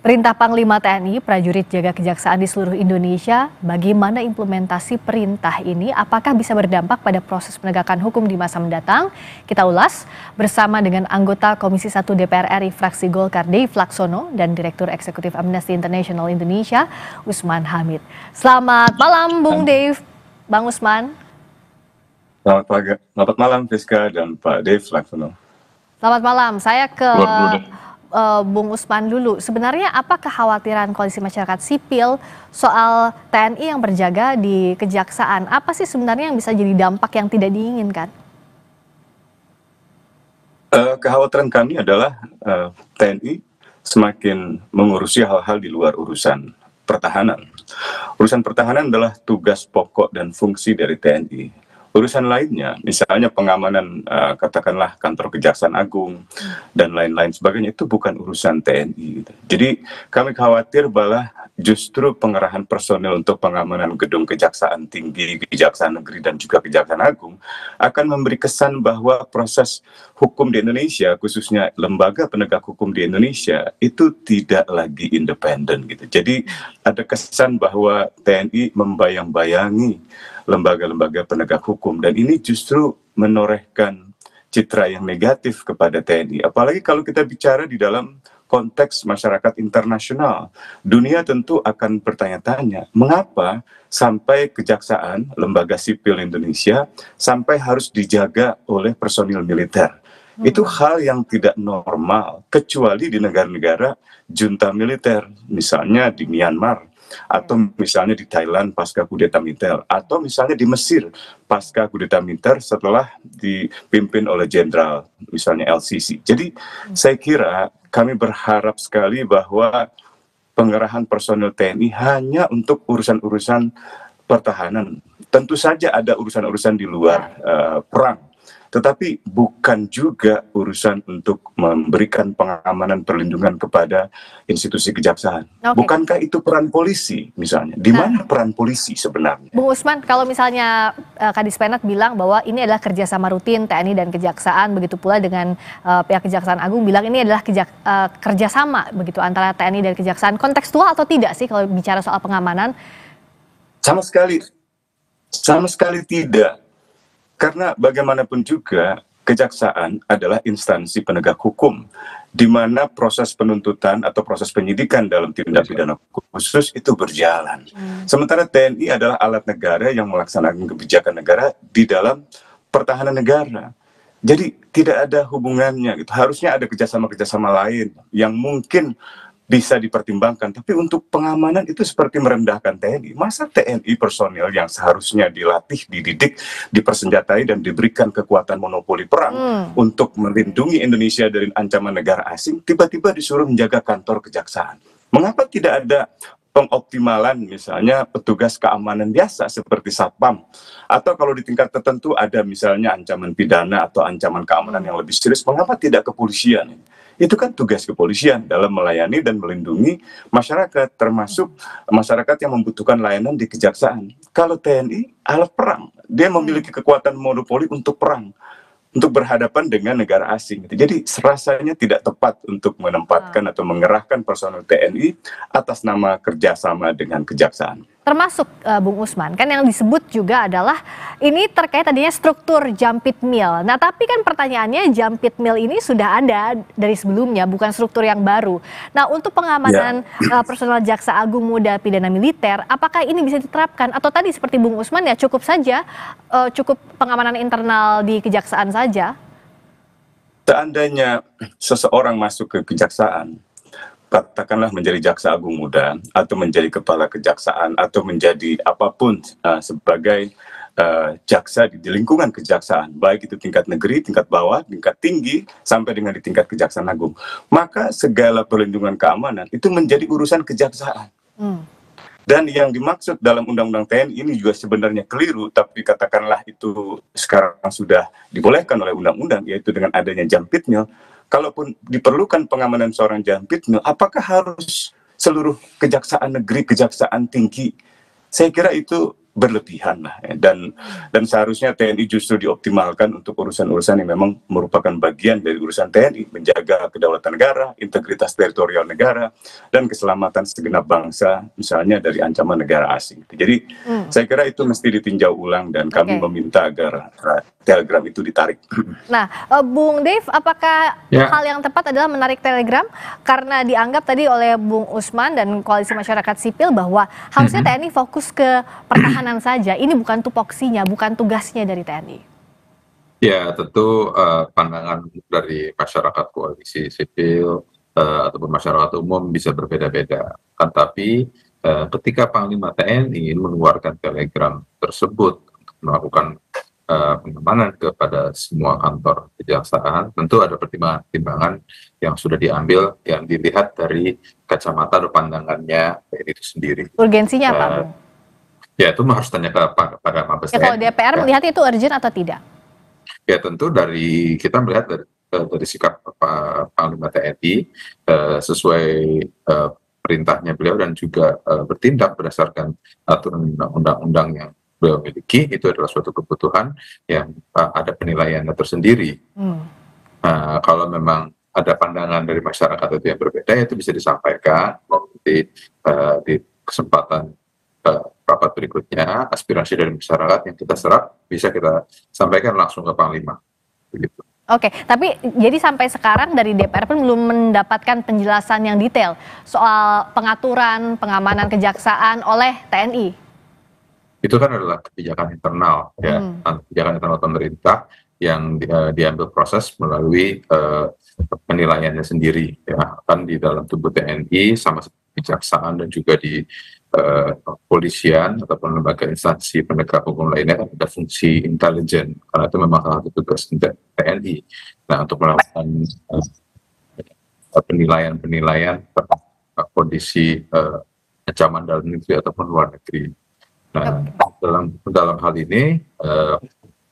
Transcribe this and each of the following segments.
Perintah Panglima TNI, prajurit jaga kejaksaan di seluruh Indonesia, bagaimana implementasi perintah ini? Apakah bisa berdampak pada proses penegakan hukum di masa mendatang? Kita ulas bersama dengan anggota Komisi 1 DPR RI fraksi Golkar Dave Laksono dan Direktur Eksekutif Amnesty International Indonesia, Usman Hamid. Selamat malam, Bung Dave, Bang Usman. Selamat malam, Fiska dan Pak Dave Laksono. Selamat malam, saya ke Bung Usman dulu. Sebenarnya apa kekhawatiran koalisi masyarakat sipil soal TNI yang berjaga di kejaksaan? Apa sih sebenarnya yang bisa jadi dampak yang tidak diinginkan? Kekhawatiran kami adalah TNI semakin mengurusi hal-hal di luar urusan pertahanan. Urusan pertahanan adalah tugas pokok dan fungsi dari TNI. Urusan lainnya, misalnya pengamanan katakanlah kantor Kejaksaan Agung dan lain-lain sebagainya, itu bukan urusan TNI. Jadi kami khawatir bahwa justru pengerahan personel untuk pengamanan gedung Kejaksaan Tinggi, Kejaksaan Negeri dan juga Kejaksaan Agung akan memberi kesan bahwa proses hukum di Indonesia, khususnya lembaga penegak hukum di Indonesia, itu tidak lagi independen gitu. Jadi ada kesan bahwa TNI membayang-bayangi lembaga-lembaga penegak hukum, dan ini justru menorehkan citra yang negatif kepada TNI. Apalagi kalau kita bicara di dalam konteks masyarakat internasional, dunia tentu akan bertanya-tanya, mengapa sampai kejaksaan, lembaga sipil Indonesia, sampai harus dijaga oleh personil militer. Itu hal yang tidak normal, kecuali di negara-negara junta militer, misalnya di Myanmar, atau misalnya di Thailand pasca kudeta militer, atau misalnya di Mesir pasca kudeta militer setelah dipimpin oleh jenderal misalnya LCC. Jadi saya kira kami berharap sekali bahwa pengerahan personel TNI hanya untuk urusan-urusan pertahanan. Tentu saja ada urusan-urusan di luar perang, tetapi bukan juga urusan untuk memberikan pengamanan perlindungan kepada institusi kejaksaan. Bukankah itu peran polisi misalnya? Di mana peran polisi sebenarnya? Bung Usman, kalau misalnya Kadis Penat bilang bahwa ini adalah kerjasama rutin TNI dan Kejaksaan, begitu pula dengan pihak Kejaksaan Agung bilang ini adalah kerjasama begitu antara TNI dan Kejaksaan. Kontekstual atau tidak sih kalau bicara soal pengamanan? Sama sekali tidak. Karena bagaimanapun juga kejaksaan adalah instansi penegak hukum, di mana proses penuntutan atau proses penyidikan dalam tindak pidana khusus itu berjalan. Sementara TNI adalah alat negara yang melaksanakan kebijakan negara di dalam pertahanan negara. Jadi tidak ada hubungannya gitu. Harusnya ada kerjasama-kerjasama lain yang mungkin bisa dipertimbangkan, tapi untuk pengamanan itu seperti merendahkan TNI. Masa TNI personil yang seharusnya dilatih, dididik, dipersenjatai dan diberikan kekuatan monopoli perang untuk melindungi Indonesia dari ancaman negara asing, tiba-tiba disuruh menjaga kantor kejaksaan? Mengapa tidak ada pengoptimalan misalnya petugas keamanan biasa seperti Satpam, atau kalau di tingkat tertentu ada misalnya ancaman pidana atau ancaman keamanan yang lebih serius, mengapa tidak kepolisian? Itu kan tugas kepolisian dalam melayani dan melindungi masyarakat, termasuk masyarakat yang membutuhkan layanan di kejaksaan. Kalau TNI alat perang, dia memiliki kekuatan monopoli untuk perang, untuk berhadapan dengan negara asing. Jadi rasanya tidak tepat untuk menempatkan atau mengerahkan personel TNI atas nama kerjasama dengan kejaksaan. Termasuk Bung Usman, kan yang disebut juga adalah ini terkait tadinya struktur Jampit Mil. Nah tapi kan pertanyaannya Jampit Mil ini sudah ada dari sebelumnya, bukan struktur yang baru. Nah untuk pengamanan personel Jaksa Agung Muda Pidana Militer, apakah ini bisa diterapkan? Atau tadi seperti Bung Usman ya cukup saja, cukup pengamanan internal di kejaksaan saja? Seandainya seseorang masuk ke kejaksaan, katakanlah menjadi jaksa agung muda atau menjadi kepala kejaksaan atau menjadi apapun sebagai jaksa di lingkungan kejaksaan, baik itu tingkat negeri, tingkat bawah, tingkat tinggi, sampai dengan di tingkat kejaksaan agung, maka segala perlindungan keamanan itu menjadi urusan kejaksaan. Dan yang dimaksud dalam Undang-Undang TNI ini juga sebenarnya keliru, tapi katakanlah itu sekarang sudah dibolehkan oleh undang-undang, yaitu dengan adanya Jampitmil. Kalaupun diperlukan pengamanan seorang Jampitmil, apakah harus seluruh kejaksaan negeri, kejaksaan tinggi? Saya kira itu berlebihan lah ya. Dan seharusnya TNI justru dioptimalkan untuk urusan-urusan yang memang merupakan bagian dari urusan TNI, menjaga kedaulatan negara, integritas teritorial negara, dan keselamatan segenap bangsa, misalnya dari ancaman negara asing. Jadi saya kira itu mesti ditinjau ulang dan kami meminta agar Telegram itu ditarik. Nah, Bung Dave, apakah hal yang tepat adalah menarik Telegram karena dianggap tadi oleh Bung Usman dan Koalisi Masyarakat Sipil bahwa harusnya TNI fokus ke pertahanan saja, ini bukan tupoksinya, bukan tugasnya dari TNI. Ya, tentu pandangan dari masyarakat koalisi sipil ataupun masyarakat umum bisa berbeda-beda. Kan tapi ketika Panglima TNI mengeluarkan telegram tersebut untuk melakukan pengamanan kepada semua kantor kejaksaan, tentu ada pertimbangan-pertimbangan yang sudah diambil, yang dilihat dari kacamata atau pandangannya TNI itu sendiri. Urgensinya apa, Bung? Ya, itu harus tanya kepada Mabes TNI. Kalau DPR melihat itu urgent atau tidak? Ya, tentu kita melihat dari sikap Panglima TNI sesuai perintahnya beliau dan juga bertindak berdasarkan aturan undang-undang yang beliau miliki, itu adalah suatu kebutuhan yang ada penilaiannya tersendiri. Kalau memang ada pandangan dari masyarakat itu yang berbeda, itu bisa disampaikan di kesempatan rapat berikutnya. Aspirasi dari masyarakat yang kita serap bisa kita sampaikan langsung ke Panglima. Begitu. Oke, tapi jadi sampai sekarang dari DPR pun belum mendapatkan penjelasan yang detail soal pengaturan pengamanan kejaksaan oleh TNI. Itu kan adalah kebijakan internal, ya, kebijakan internal pemerintah yang diambil proses melalui penilaiannya sendiri, ya, kan di dalam tubuh TNI sama kejaksaan dan juga di kepolisian ataupun lembaga instansi penegak hukum lainnya kan ada fungsi intelijen, karena itu memang salah satu tugas TNI. Nah, untuk melakukan penilaian kondisi ancaman dalam negeri ataupun luar negeri. Nah, dalam hal ini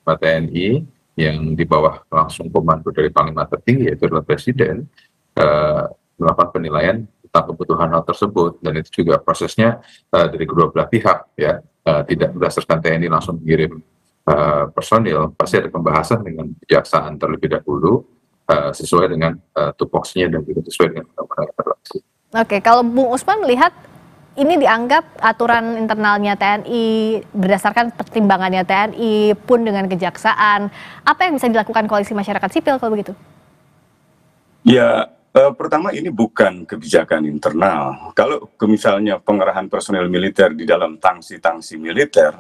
TNI yang di bawah langsung komando dari Panglima tertinggi, yaitu adalah Presiden, melakukan penilaian tentang kebutuhan hal tersebut, dan itu juga prosesnya dari kedua belah pihak, ya, tidak berdasarkan TNI langsung mengirim personil, pasti ada pembahasan dengan kejaksaan terlebih dahulu sesuai dengan tupoksinya dan juga sesuai dengan undang-undang yang berlaku. Oke, kalau Bung Usman melihat ini dianggap aturan internalnya TNI, berdasarkan pertimbangannya TNI pun dengan kejaksaan, apa yang bisa dilakukan Koalisi Masyarakat Sipil kalau begitu? Ya, pertama ini bukan kebijakan internal. Kalau misalnya pengerahan personel militer di dalam tangsi-tangsi militer,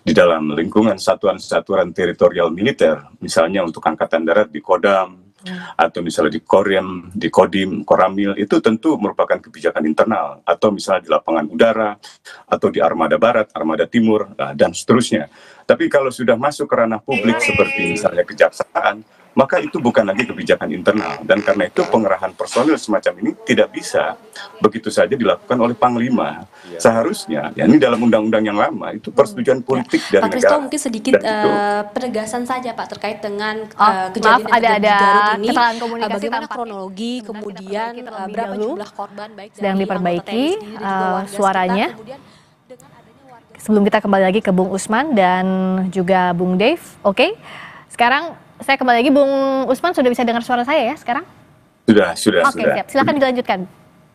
di dalam lingkungan satuan-satuan teritorial militer, misalnya untuk Angkatan Darat di Kodam, atau misalnya di Korem, di Kodim, Koramil, itu tentu merupakan kebijakan internal, atau misalnya di lapangan udara, atau di Armada Barat, Armada Timur, dan seterusnya. Tapi kalau sudah masuk ke ranah publik seperti misalnya kejaksaan, maka itu bukan lagi kebijakan internal, dan karena itu pengerahan personil semacam ini tidak bisa begitu saja dilakukan oleh Panglima. Seharusnya, ya, ini dalam undang-undang yang lama itu persetujuan politik dari Pak negara. Kristo, mungkin sedikit penegasan saja Pak terkait dengan maaf, kejadian ada ini. kesalahan komunikasi. Bagaimana kronologi, kemudian berapa jumlah korban, baik sedang dari diperbaiki suaranya. Sebelum kita kembali lagi ke Bung Usman dan juga Bung Dave, oke? Sekarang saya kembali lagi, Bung Usman sudah bisa dengar suara saya ya sekarang? Sudah. Oke, siap. Silakan dilanjutkan,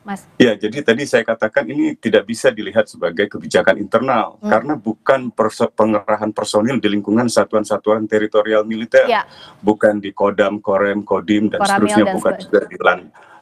Mas. Ya, jadi tadi saya katakan ini tidak bisa dilihat sebagai kebijakan internal karena bukan pengerahan personil di lingkungan satuan-satuan teritorial militer, bukan di Kodam, Korem, Kodim dan seterusnya, bukan juga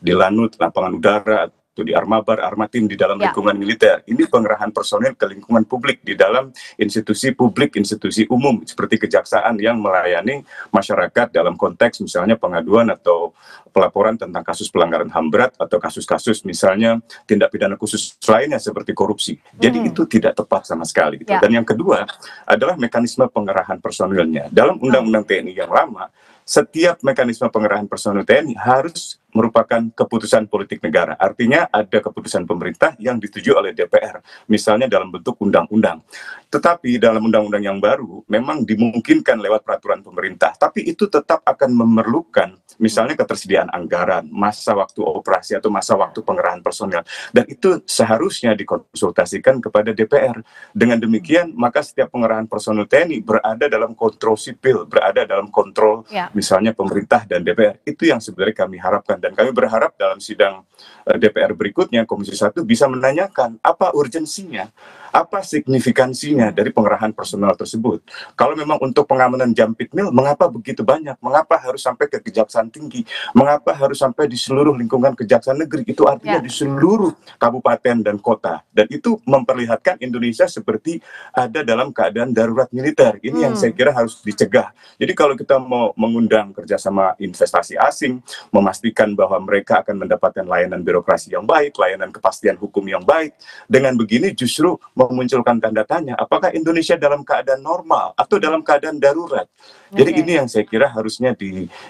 di Lanut, lapangan udara, atau di Armabar, Armatim di dalam lingkungan militer. Ini pengerahan personil ke lingkungan publik di dalam institusi publik, institusi umum seperti kejaksaan yang melayani masyarakat dalam konteks misalnya pengaduan atau pelaporan tentang kasus pelanggaran HAM berat atau kasus-kasus misalnya tindak pidana khusus lainnya seperti korupsi. Jadi itu tidak tepat sama sekali. Gitu. Dan yang kedua adalah mekanisme pengerahan personilnya. Dalam Undang-Undang TNI yang lama, setiap mekanisme pengerahan personil TNI harus merupakan keputusan politik negara. Artinya ada keputusan pemerintah yang disetujui oleh DPR, misalnya dalam bentuk undang-undang. Tetapi dalam undang-undang yang baru memang dimungkinkan lewat peraturan pemerintah, tapi itu tetap akan memerlukan misalnya ketersediaan anggaran, masa waktu operasi atau masa waktu pengerahan personel. Dan itu seharusnya dikonsultasikan kepada DPR. Dengan demikian, maka setiap pengerahan personel TNI berada dalam kontrol sipil, berada dalam kontrol misalnya pemerintah dan DPR. Itu yang sebenarnya kami harapkan, dan kami berharap dalam sidang DPR berikutnya Komisi 1 bisa menanyakan apa urgensinya, apa signifikansinya dari pengerahan personel tersebut. Kalau memang untuk pengamanan Jampit Mil, mengapa begitu banyak? Mengapa harus sampai ke Kejaksaan Tinggi? Mengapa harus sampai di seluruh lingkungan Kejaksaan Negeri? Itu artinya di seluruh kabupaten dan kota. Dan itu memperlihatkan Indonesia seperti ada dalam keadaan darurat militer. Ini yang saya kira harus dicegah. Jadi kalau kita mau mengundang kerjasama investasi asing, memastikan bahwa mereka akan mendapatkan layanan birokrasi yang baik, layanan kepastian hukum yang baik, dengan begini justru memunculkan tanda tanya, apakah Indonesia dalam keadaan normal atau dalam keadaan darurat? Jadi ini yang saya kira harusnya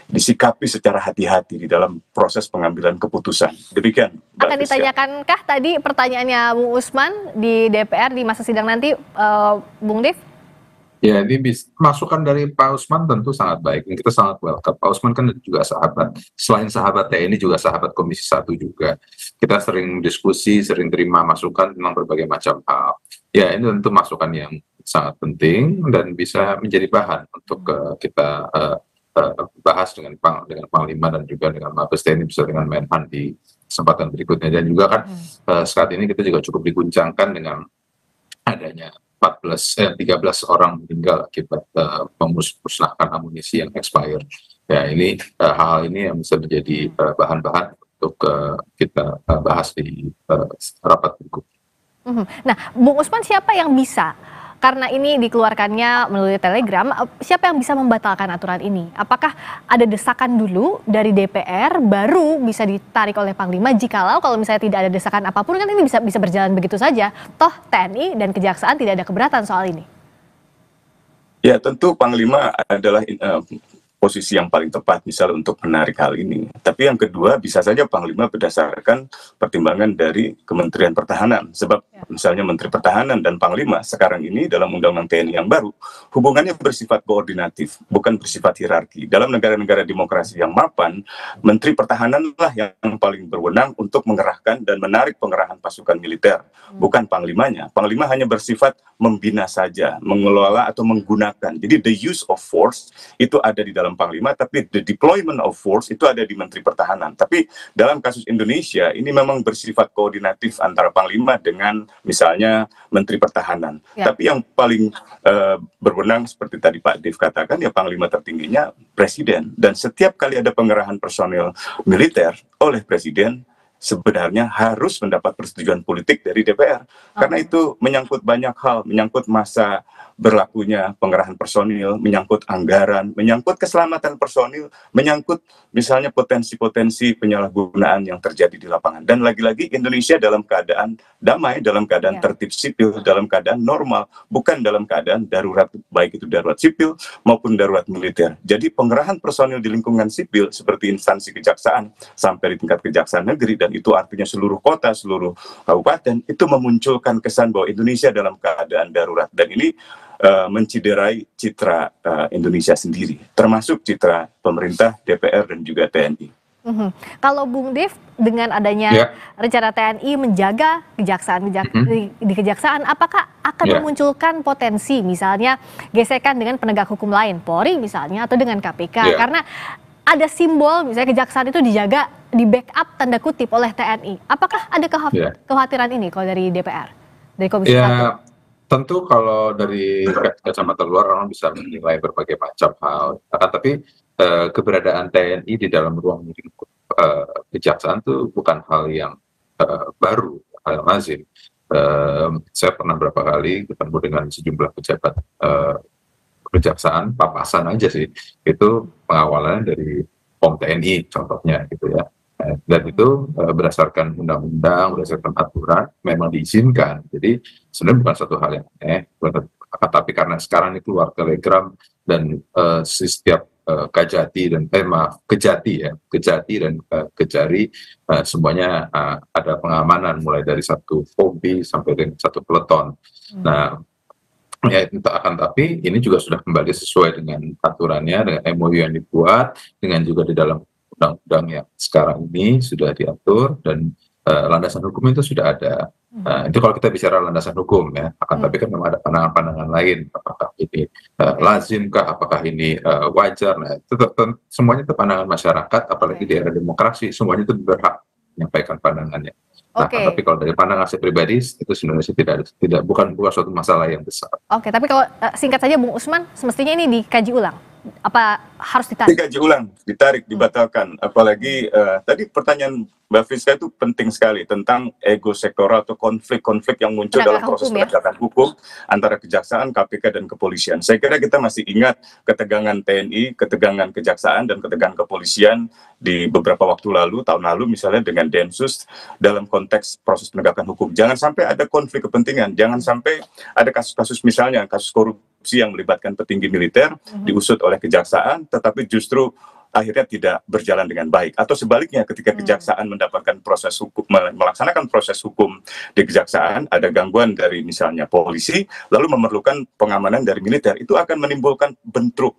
disikapi secara hati-hati di dalam proses pengambilan keputusan. Demikian. Akan ditanyakankah tadi pertanyaannya Bung Usman di DPR di masa sidang nanti, Bung Dev? Ya, ini masukan dari Pak Usman tentu sangat baik. Kita sangat welcome. Pak Usman kan juga sahabat. Selain sahabat TNI juga sahabat Komisi 1 juga. Kita sering diskusi, sering terima masukan tentang berbagai macam hal. Ya, ini tentu masukan yang sangat penting dan bisa menjadi bahan untuk kita bahas dengan Panglima dan juga dengan Mabes TNI, bisa dengan Menhan di kesempatan berikutnya. Dan juga kan saat ini kita juga cukup diguncangkan dengan adanya 13 orang meninggal akibat memusnahkan amunisi yang expired. Ya, ini hal ini yang bisa menjadi bahan-bahan untuk kita bahas di rapat berikut. Nah, Bung Usman, siapa yang bisa? Karena ini dikeluarkannya melalui Telegram, siapa yang bisa membatalkan aturan ini? Apakah ada desakan dulu dari DPR baru bisa ditarik oleh Panglima? Jikalau kalau misalnya tidak ada desakan apapun, kan ini bisa berjalan begitu saja. Toh TNI dan Kejaksaan tidak ada keberatan soal ini. Ya, tentu Panglima adalah posisi yang paling tepat misalnya untuk menarik hal ini. Tapi yang kedua, bisa saja Panglima berdasarkan pertimbangan dari Kementerian Pertahanan. Sebab misalnya Menteri Pertahanan dan Panglima sekarang ini dalam Undang-Undang TNI yang baru, hubungannya bersifat koordinatif, bukan bersifat hierarki. Dalam negara-negara demokrasi yang mapan, Menteri Pertahananlah yang paling berwenang untuk mengerahkan dan menarik pengerahan pasukan militer, bukan Panglimanya. Panglima hanya bersifat membina saja, mengelola atau menggunakan. Jadi the use of force itu ada di dalam Panglima, tapi the deployment of force itu ada di Menteri Pertahanan. Tapi dalam kasus Indonesia, ini memang bersifat koordinatif antara Panglima dengan misalnya Menteri Pertahanan. Tapi yang paling berwenang seperti tadi Pak Dev katakan, ya Panglima tertingginya Presiden. Dan setiap kali ada pengerahan personil militer oleh Presiden, sebenarnya harus mendapat persetujuan politik dari DPR. Karena itu menyangkut banyak hal, menyangkut masa berlakunya pengerahan personil, menyangkut anggaran, menyangkut keselamatan personil, menyangkut misalnya potensi-potensi penyalahgunaan yang terjadi di lapangan. Dan lagi-lagi Indonesia dalam keadaan damai, dalam keadaan tertib sipil, dalam keadaan normal, bukan dalam keadaan darurat, baik itu darurat sipil maupun darurat militer. Jadi pengerahan personil di lingkungan sipil seperti instansi kejaksaan sampai di tingkat kejaksaan negeri, dan itu artinya seluruh kota, seluruh kabupaten, itu memunculkan kesan bahwa Indonesia dalam keadaan darurat. Dan ini menciderai citra Indonesia sendiri, termasuk citra pemerintah, DPR, dan juga TNI. Kalau Bung Dev, dengan adanya rencana TNI menjaga kejaksaan di kejaksaan, apakah akan memunculkan potensi misalnya gesekan dengan penegak hukum lain, Polri misalnya, atau dengan KPK? Karena ada simbol misalnya kejaksaan itu dijaga, di backup tanda kutip oleh TNI. Apakah ada kekhawatiran ini kalau dari DPR, dari Komisi 1? Tentu kalau dari kacamata luar orang bisa menilai berbagai macam hal, tapi keberadaan TNI di dalam ruang lingkup kejaksaan itu bukan hal yang baru, hal yang lazim. Saya pernah berapa kali ketemu dengan sejumlah pejabat kejaksaan, papasan aja sih, itu pengawalannya dari POM TNI contohnya gitu ya. Dan itu berdasarkan undang-undang, berdasarkan aturan memang diizinkan. Jadi sebenarnya bukan satu hal yang aneh, tapi karena sekarang ini keluar telegram dan setiap Kajati dan Kejati dan Kejari, semuanya ada pengamanan mulai dari satu FOB sampai dengan satu peleton. Nah, ya akan tapi ini juga sudah kembali sesuai dengan aturannya, dengan MOU yang dibuat, dengan juga di dalam undang-undang yang sekarang ini sudah diatur, dan landasan hukum itu sudah ada. Itu kalau kita bicara landasan hukum ya, tapi kan memang ada pandangan-pandangan lain, apakah ini lazimkah, apakah ini wajar. Nah, itu semuanya itu pandangan masyarakat, apalagi di era demokrasi, semuanya itu berhak menyampaikan pandangannya. Nah, tapi kalau dari pandangan saya pribadi itu sebenarnya bukan suatu masalah yang besar. Tapi kalau singkat saja Bung Usman, semestinya ini dikaji ulang. Apa harus ditarik? Dikaji ulang, ditarik, dibatalkan. Apalagi tadi pertanyaan Mbak Friska itu penting sekali tentang ego sektoral atau konflik-konflik yang muncul dalam proses penegakan hukum antara kejaksaan, KPK, dan kepolisian. Saya kira kita masih ingat ketegangan TNI, ketegangan kejaksaan, dan ketegangan kepolisian di beberapa waktu lalu, tahun lalu misalnya dengan Densus dalam konteks proses penegakan hukum. Jangan sampai ada konflik kepentingan, jangan sampai ada kasus-kasus misalnya kasus korupsi yang melibatkan petinggi militer diusut oleh kejaksaan, tetapi justru akhirnya tidak berjalan dengan baik, atau sebaliknya ketika kejaksaan mendapatkan proses hukum, melaksanakan proses hukum di kejaksaan, ada gangguan dari misalnya polisi, lalu memerlukan pengamanan dari militer, itu akan menimbulkan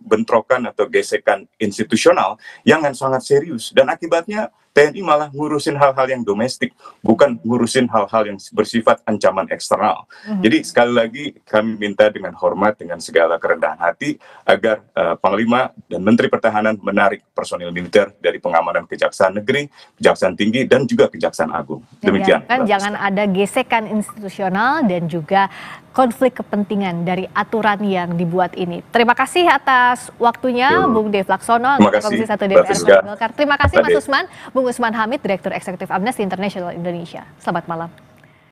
bentrokan atau gesekan institusional yang sangat serius, dan akibatnya TNI malah ngurusin hal-hal yang domestik, bukan ngurusin hal-hal yang bersifat ancaman eksternal. Jadi sekali lagi kami minta dengan hormat, dengan segala kerendahan hati, agar Panglima dan Menteri Pertahanan menarik personil militer dari pengamanan Kejaksaan Negeri, Kejaksaan Tinggi, dan juga Kejaksaan Agung. Demikian. Jangan ada gesekan institusional dan juga konflik kepentingan dari aturan yang dibuat ini. Terima kasih atas waktunya Bung Dev Laksono, Komisi 1 DPR Partai Golkar. Terima kasih Mas Usman, Bung Usman Hamid, Direktur Eksekutif Amnesty International Indonesia. Selamat malam.